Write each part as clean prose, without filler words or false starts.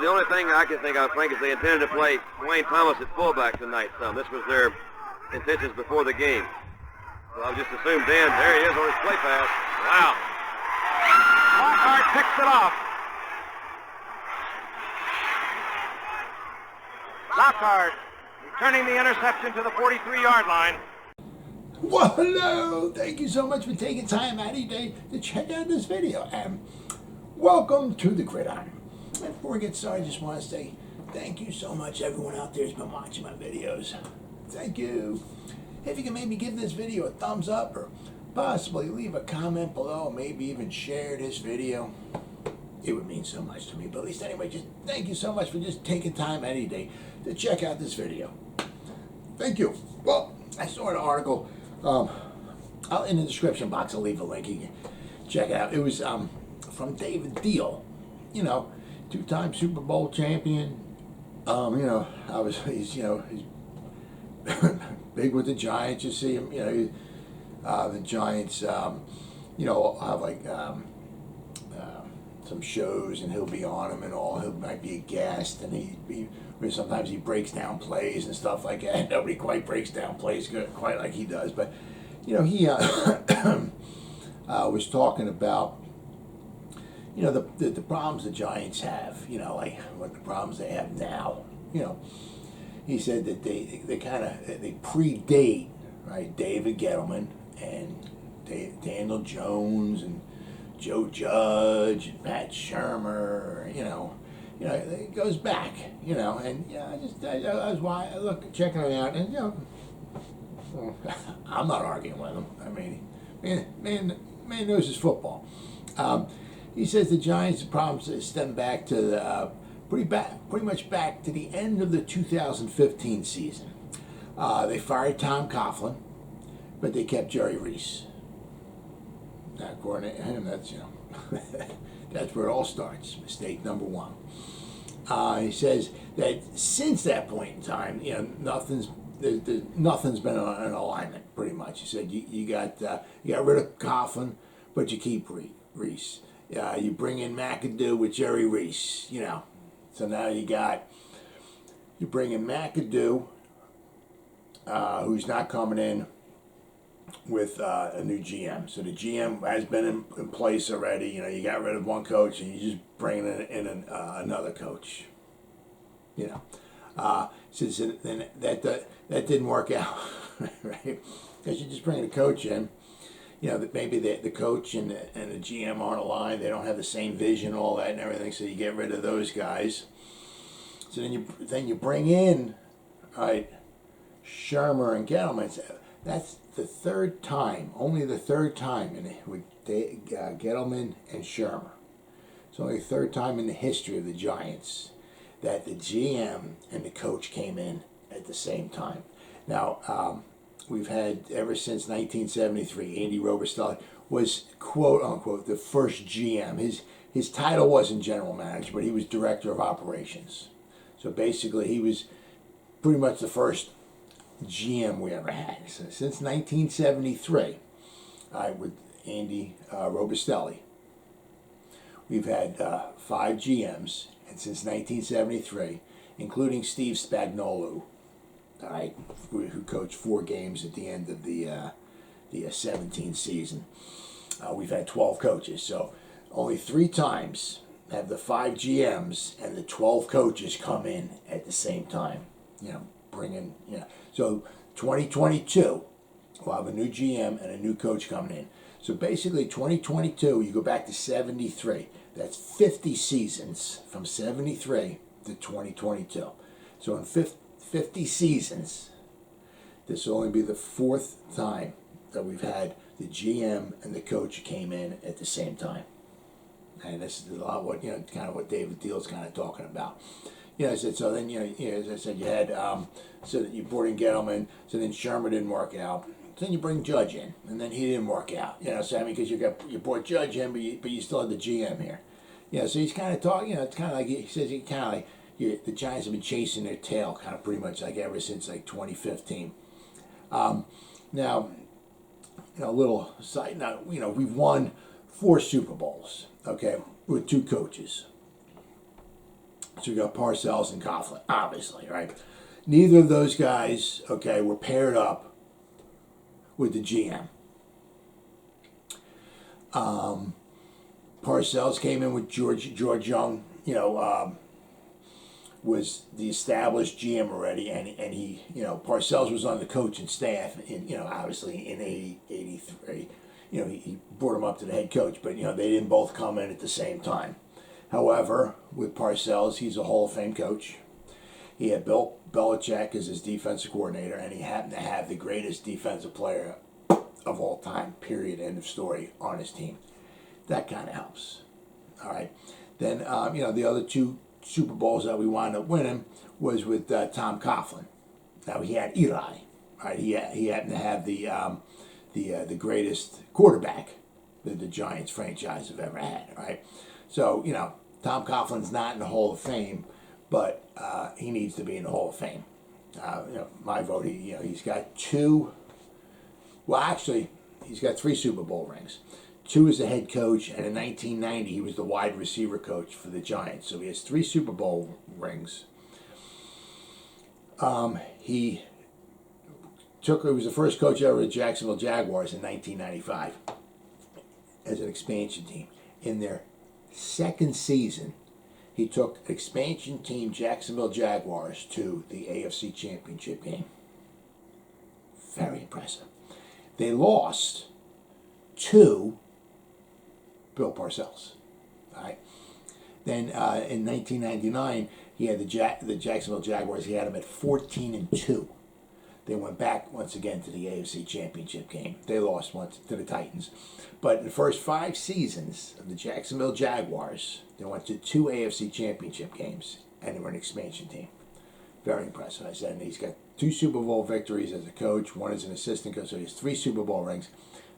the only thing I can think of, Frank, is they intended to play Wayne Thomas at fullback tonight. This was their intentions before the game. So I just assumed Dan, there he is on his play pass. Wow. Lockhart picks it off. Lockhart returning the interception to the 43-yard line. Well, hello. Thank you so much for taking time out of your day to check out this video. And welcome to the Gridiron. And before we get started, I just want to say thank you so much, everyone out there who's been watching my videos. Thank you. If you can maybe give this video a thumbs up or possibly leave a comment below, maybe even share this video, it would mean so much to me. But at least anyway, just thank you so much for just taking time out of your day to check out this video. Thank you. Well, I saw an article. In the description box, I'll leave a link. You can check it out. It was from David Diehl, two-time Super Bowl champion. He's big with the Giants. You see him, the Giants, have like some shows, and he'll be on them and all. He might be a guest, and sometimes he breaks down plays and stuff like that. Nobody quite breaks down plays quite like he does, but he was talking about the problems the Giants have. Like what the problems they have now. He said that they predate, right, David Gettleman and Daniel Jones and Joe Judge and Pat Shermer. It goes back, and I was checking it out, and I'm not arguing with him. I mean, man knows his football. He says the Giants' problems stem back to the pretty much back to the end of the 2015 season. They fired Tom Coughlin, but they kept Jerry Reese. Now, according to him, that's that's where it all starts. Mistake number one. He says that since that point in time, nothing's been in alignment. Pretty much, he said you got rid of Coughlin, but you keep Reese. You bring in McAdoo with Jerry Reese. So now you bring in McAdoo, who's not coming in with a new GM. So the GM has been in place already. You got rid of one coach and you just bring in another coach. Since then that didn't work out, right? Because you just bring a coach in. That maybe the coach and the GM aren't aligned. They don't have the same vision, all that and everything. So you get rid of those guys. So then you bring in, right, Shermer and Gettleman. That's the third time, only the third time with Gettleman and Shermer. It's only the third time in the history of the Giants that the GM and the coach came in at the same time. Now, we've had, ever since 1973, Andy Robustelli was, quote unquote, the first GM. His title wasn't general manager, but he was director of operations. So basically, he was pretty much the first GM we ever had. So since 1973, with Andy Robustelli, we've had 5 GMs, and since 1973, including Steve Spagnuolo, who coached 4 games at the end of the 17 season. We've had 12 coaches, so only 3 times have the 5 GMs and the 12 coaches come in at the same time. So 2022, we'll have a new GM and a new coach coming in. So basically 2022, you go back to 73. That's 50 seasons from 73 to 2022. So in 50 seasons, this will only be the 4th time that we've had the GM and the coach came in at the same time. And this is a lot what kind of what David Diehl's kind of talking about. I said, so then as I said, you had so that you brought in Gettleman, so then Shermer didn't work out. So then you bring Judge in, and then he didn't work out. So because you brought Judge in, but you still had the GM here. So he's kind of talking. It's kind of like he says the Giants have been chasing their tail, kind of pretty much like ever since like 2015. Now, a little side note. We've won 4 Super Bowls, okay, with 2 coaches. So we got Parcells and Coughlin, obviously, right? Neither of those guys, okay, were paired up with the GM. Parcells came in with George Young, was the established GM already, and he, Parcells was on the coaching staff, obviously in 83. He brought him up to the head coach, but, they didn't both come in at the same time. However, with Parcells, he's a Hall of Fame coach. He had Bill Belichick as his defensive coordinator, and he happened to have the greatest defensive player of all time, period, end of story, on his team. That kind of helps. All right. Then, the other two Super Bowls that we wound up winning was with Tom Coughlin. Now, he had Eli. Right? He happened to have the greatest quarterback that the Giants franchise have ever had. Right? So, Tom Coughlin's not in the Hall of Fame, but he needs to be in the Hall of Fame. My vote, he's got two. Well, actually, he's got 3 Super Bowl rings. 2 as the head coach, and in 1990, he was the wide receiver coach for the Giants. So he has 3 Super Bowl rings. He was the first coach ever at Jacksonville Jaguars in 1995 as an expansion team. In their second season, he took expansion team Jacksonville Jaguars to the AFC Championship game. Very impressive. They lost to Bill Parcells. All right. Then in 1999, he had the Jacksonville Jaguars. He had them at 14-2. They went back once again to the AFC Championship game. They lost once to the Titans. But in the first 5 seasons of the Jacksonville Jaguars, they went to 2 AFC Championship games, and they were an expansion team. Very impressive. I said, he's got 2 Super Bowl victories as a coach, 1 as an assistant coach, so he has 3 Super Bowl rings.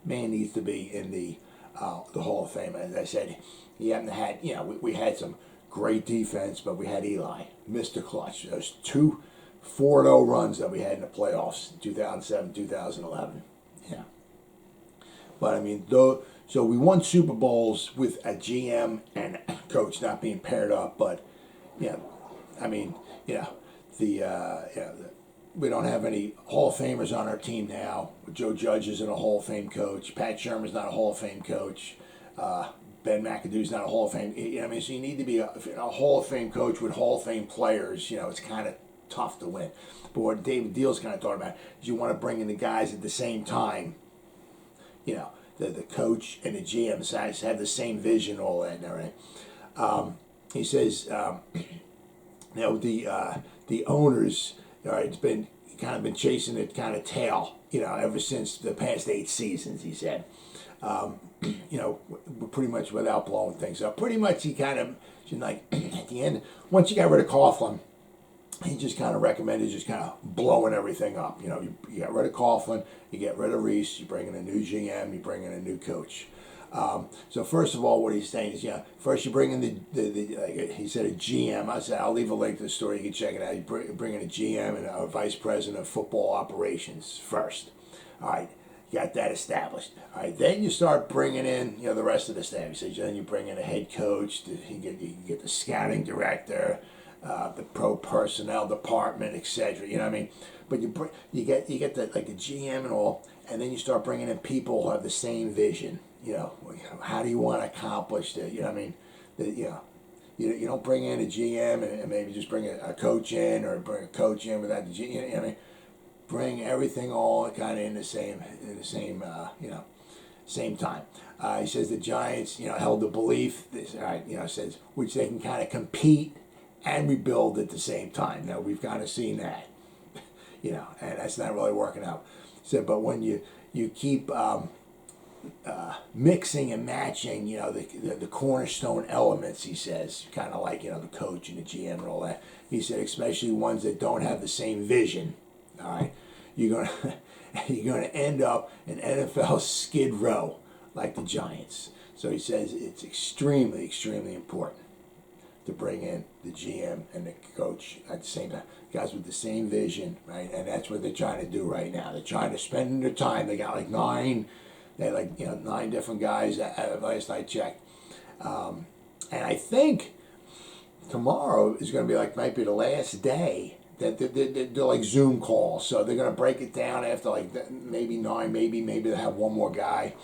Man needs to be in the Hall of Fame. As I said, he hadn't had, we had some great defense, but we had Eli, Mr. Clutch. Those 2 4-0 runs that we had in the playoffs in 2007, 2011. Yeah. But, so we won Super Bowls with a GM and a coach not being paired up, but, we don't have any Hall of Famers on our team now. Joe Judge isn't a Hall of Fame coach. Pat Shermer's not a Hall of Fame coach. Ben McAdoo's not a Hall of Fame. So you need to be a Hall of Fame coach with Hall of Fame players. It's kind of tough to win. But what David Diehl's kind of talking about is you want to bring in the guys at the same time. The coach and the GM sides have the same vision, all that, all right? He says, the owners, all right, it's been chasing it kind of tail, ever since the past 8 seasons, he said. We're pretty much without blowing things up. Pretty much he at the end, once you got rid of Coughlin, he just kind of recommended just kind of blowing everything up. You got rid of Coughlin, you get rid of Reese, you bring in a new GM, you bring in a new coach. So first of all, what he's saying is, first you bring in he said a GM. I said, I'll leave a link to the story, you can check it out. You bring in a GM and a vice president of football operations first. All right, you got that established. All right, then you start bringing in, the rest of the staff. He says, then you bring in a head coach, you get the scouting director, the pro personnel department, etc. But you get the the GM and all, and then you start bringing in people who have the same vision. How do you want to accomplish that? You don't bring in a GM and maybe just bring a coach in, or bring a coach in without the GM. Bring everything all kind of in the same same time. He says the Giants, held the belief, says which they can kind of compete and rebuild at the same time. Now we've kind of seen that, and that's not really working out. So, but when you keep mixing and matching, the cornerstone elements, he says, kind of like, the coach and the GM and all that. He said, especially ones that don't have the same vision, all right, you're gonna end up in NFL skid row like the Giants. So he says it's extremely, extremely important to bring in the GM and the coach at the same time, guys with the same vision, right? And that's what they're trying to do right now. They're trying to spend their time. They got 9 different guys last I checked. And I think tomorrow is going to be might be the last day that they're like Zoom calls. So they're going to break it down after maybe 9, maybe they'll have one more guy.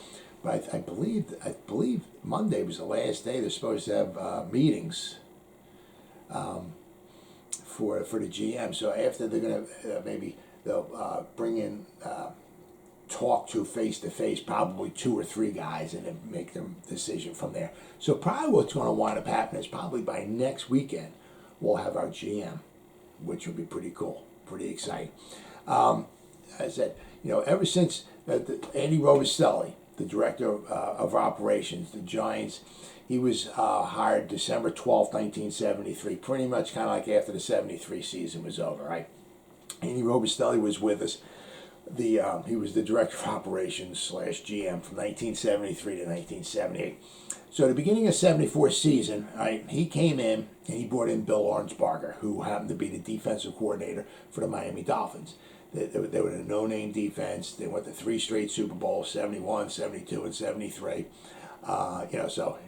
But I believe Monday was the last day they're supposed to have meetings for the GM. So after they're going to maybe they'll bring in talk to face to face probably 2 or 3 guys and then make their decision from there. So probably what's going to wind up happening is probably by next weekend we'll have our GM, which will be pretty cool, pretty exciting. I said, ever since Andy Robustelli, the director of operations, the Giants, he was hired December 12th, 1973, pretty much kind of like after the 73 season was over, right? Andy Robustelli was with us. He was the director of operations / GM from 1973 to 1978. So at the beginning of 74 season, right, he came in and he brought in Bill Arnsparger, who happened to be the defensive coordinator for the Miami Dolphins. They were a no-name defense. They went to 3 straight Super Bowls, 71, 72, and 73. So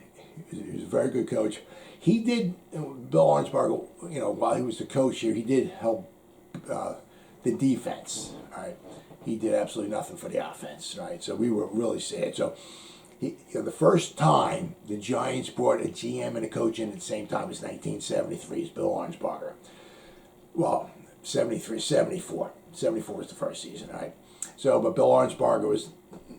he was a very good coach. He did, Bill Arnsparger, while he was the coach here, he did help the defense, right? He did absolutely nothing for the offense, right? So we were really sad. So the first time the Giants brought a GM and a coach in at the same time was 1973 is Bill Arnsparger. Well, 73, 74. 74 was the first season, right? So, but Bill Arnsparger was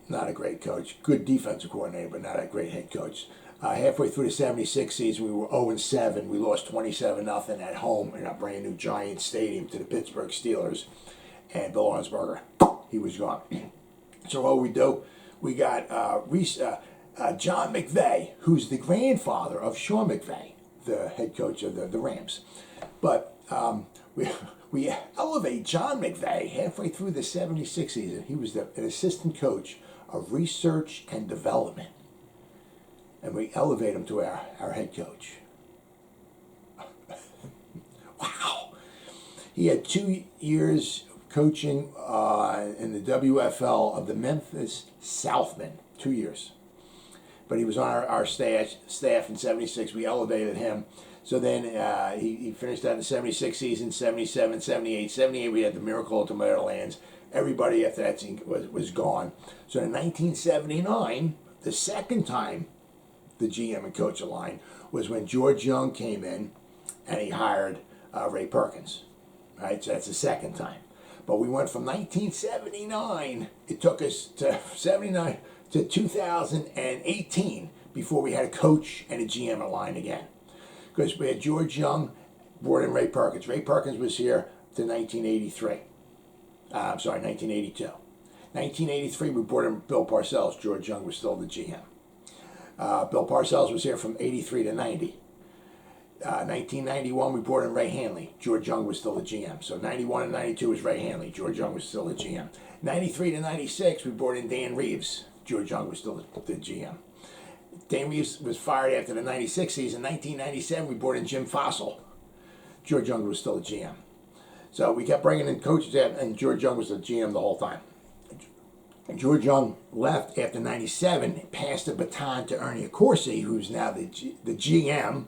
not a great coach. Good defensive coordinator, but not a great head coach. Halfway through the 76 season, we were 0-7. We lost 27-0 at home in our brand new Giants stadium to the Pittsburgh Steelers. And Bill Arnsparger, he was gone. So what we do? We got John McVay, who's the grandfather of Sean McVay, the head coach of the Rams. But we elevate John McVay halfway through the 76 season. He was an assistant coach of research and development. And we elevate him to our head coach. Wow. He had 2 years coaching in the WFL of the Memphis Southmen, 2 years. But he was on our staff in 76. We elevated him. So then he finished out the 76 season, 77, 78. 78, we had the Miracle of the Meadowlands. Everybody after that was gone. So in 1979, the second time the GM and coach aligned was when George Young came in and he hired Ray Perkins. Right, so that's the second time. But we went from 1979, it took us to 79 to 2018 before we had a coach and a GM aligned again. Because we had George Young, brought in Ray Perkins. Ray Perkins was here to 1983. 1982. 1983, we brought in Bill Parcells. George Young was still the GM. Bill Parcells was here from 83 to 90. 1991, we brought in Ray Hanley. George Young was still the GM. So 91 and 92 was Ray Hanley. George Young was still the GM. 93 to 96, we brought in Dan Reeves. George Young was still the GM. Dan Reeves was fired after the 96 season. 1997, we brought in Jim Fossil. George Young was still the GM. So we kept bringing in coaches, and George Young was the GM the whole time. George Young left after 97, passed the baton to Ernie Accorsi, who's now the GM,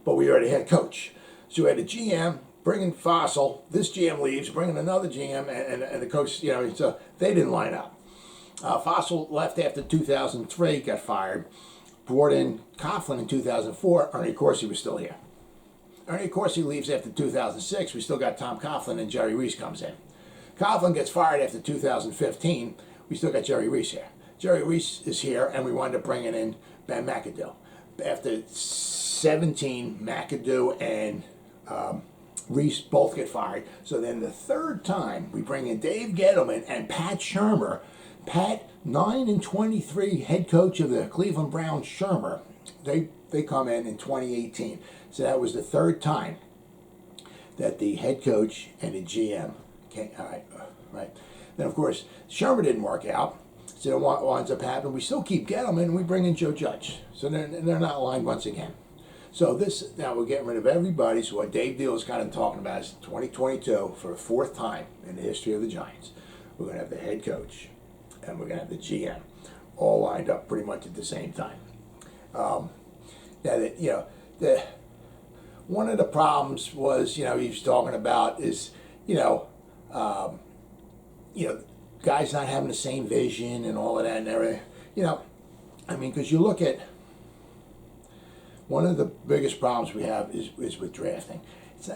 but we already had a coach. So we had a GM, bringing Fossil, this GM leaves, bringing another GM, and the coach, so they didn't line up. Fossil left after 2003, got fired, brought in Coughlin in 2004, Ernie Accorsi was still here. Ernie Accorsi leaves after 2006, we still got Tom Coughlin, and Jerry Reese comes in. Coughlin gets fired after 2015, we still got Jerry Reese here. Jerry Reese is here, and we wind up bringing in Ben McAdoo. After 17, McAdoo and Reese both get fired. So then the third time, we bring in Dave Gettleman and Pat Shurmur. Pat, 9-23, head coach of the Cleveland Browns, Shurmur. They come in 2018. So that was the third time that the head coach and the GM came. All right. Then, of course, Shurmur didn't work out. So what winds up happening, we still keep Gettleman, and we bring in Joe Judge. So they're not aligned once again. So now we're getting rid of everybody. So what Dave Diehl is kind of talking about is 2022, for a fourth time in the history of the Giants, we're going to have the head coach and we're going to have the GM all lined up pretty much at the same time. one of the problems was, he was talking about is, guys not having the same vision and all of that and everything. Because you look at one of the biggest problems we have is with drafting. It's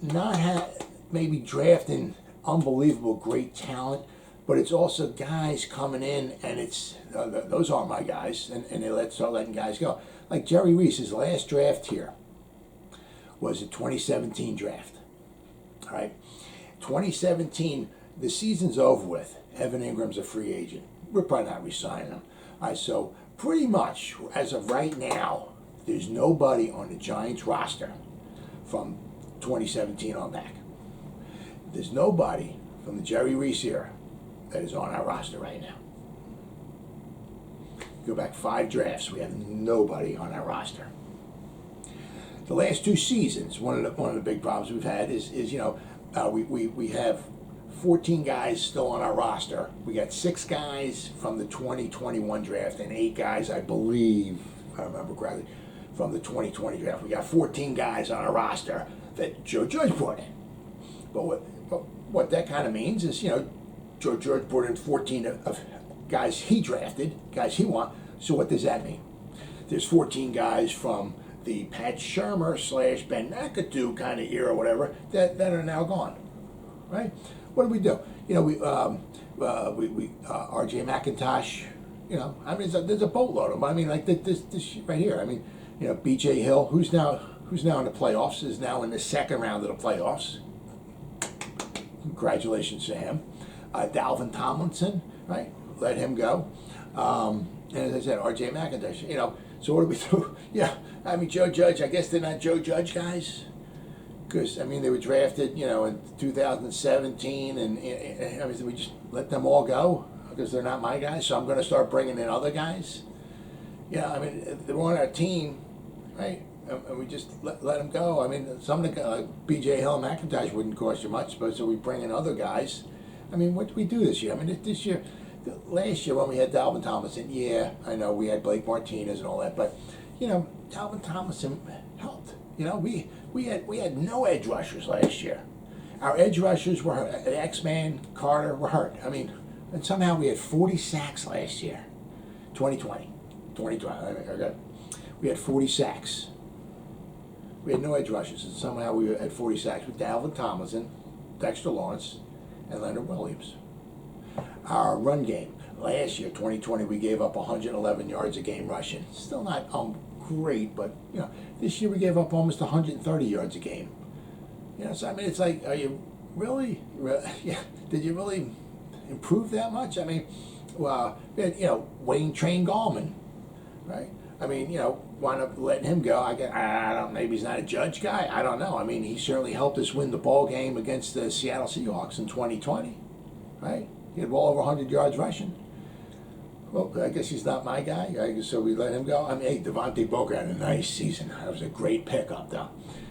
not maybe drafting unbelievable great talent, but it's also guys coming in and it's those aren't my guys, and they start letting guys go. Like Jerry Reese's last draft here was a 2017 draft. All right, 2017, the season's over with. Evan Ingram's a free agent. We're probably not re-signing him. All right, so pretty much as of right now, there's nobody on the Giants roster from 2017 on back. There's nobody from the Jerry Reese era that is on our roster right now. Go back 5 drafts, we have nobody on our roster. The last 2 seasons, one of the big problems we've had is we have 14 guys still on our roster. We got 6 guys from the 2021 draft and 8 guys, I believe, if I remember correctly, from the 2020 draft. We got 14 guys on our roster that Joe Judge brought in. But what that kind of means is, Joe Judge brought in 14 of guys he drafted, guys he won. So what does that mean? There's 14 guys from the Pat Shurmur / Ben McAdoo kind of era, whatever, that are now gone, right? What do we do? R.J. McIntosh. There's a boatload of them. I mean, like this right here. I mean, B.J. Hill, who's now in the playoffs, is now in the second round of the playoffs. Congratulations to him. Dalvin Tomlinson, right? Let him go. And as I said, R.J. McIntosh. So what do we do? Yeah, I mean, Joe Judge. I guess they're not Joe Judge guys. Because, they were drafted, in 2017, and we just let them all go because they're not my guys, so I'm going to start bringing in other guys. They're on our team, right? And we just let them go. Some of the guys, like B.J. Hill and McIntosh wouldn't cost you much, but so we bring in other guys. What did we do this year? This year, last year when we had Dalvin Tomlinson, yeah, I know we had Blake Martinez and all that, but, Dalvin Tomlinson helped. We had no edge rushers last year. Our edge rushers were hurt. X-Man, Carter were hurt. And somehow we had 40 sacks last year. 2020. Okay. We had 40 sacks. We had no edge rushers, and somehow we had 40 sacks with Dalvin Tomlinson, Dexter Lawrence, and Leonard Williams. Our run game, last year, 2020, we gave up 111 yards a game rushing. Still not great, but this year we gave up almost 130 yards a game. So it's like, are you really? Yeah, did you really improve that much? Wayne Train Gallman, right? Wound up letting him go. I don't. Maybe he's not a Judge guy. I don't know. He certainly helped us win the ball game against the Seattle Seahawks in 2020, right? He had well over 100 yards rushing. Well, I guess he's not my guy. So we let him go. Hey, Devontae Booker had a nice season. That was a great pickup, though.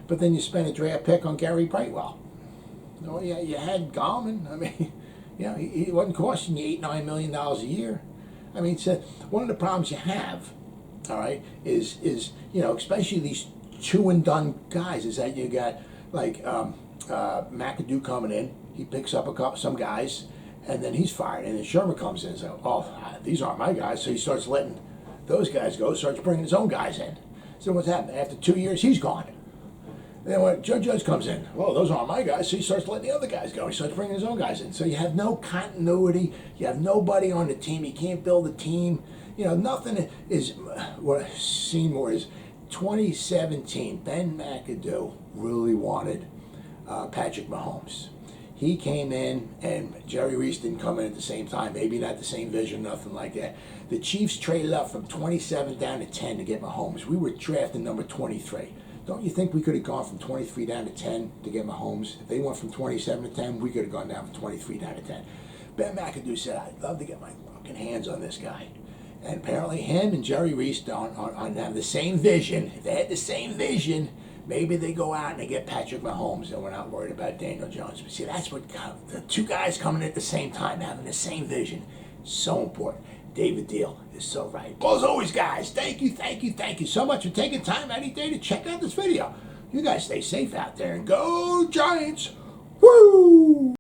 But then you spent a draft pick on Gary Brightwell. You had Gallman. He wasn't costing you $8-9 million a year. So one of the problems you have, all right, is especially these 2-and-done guys, is that you got like McAdoo coming in. He picks up some guys, and then he's fired. And then Shurmur comes in and says, these aren't my guys. So he starts letting those guys go, starts bringing his own guys in. So what's happened? After 2 years, he's gone. And then when Joe Judge comes in, those aren't my guys. So he starts letting the other guys go. He starts bringing his own guys in. So you have no continuity. You have nobody on the team. You can't build a team. Nothing is what I've seen more is 2017, Ben McAdoo really wanted Patrick Mahomes. He came in, and Jerry Reese didn't come in at the same time. Maybe not the same vision, nothing like that. The Chiefs traded up from 27 down to 10 to get Mahomes. We were drafting number 23. Don't you think we could have gone from 23 down to 10 to get Mahomes? If they went from 27 to 10, we could have gone down from 23 down to 10. Ben McAdoo said, I'd love to get my fucking hands on this guy. And apparently him and Jerry Reese don't have the same vision. If they had the same vision, maybe they go out and they get Patrick Mahomes and we're not worried about Daniel Jones. But see, that's what the two guys coming at the same time, having the same vision, so important. David Diehl is so right. Well, as always, guys, thank you so much for taking time out of your day to check out this video. You guys stay safe out there and go Giants. Woo!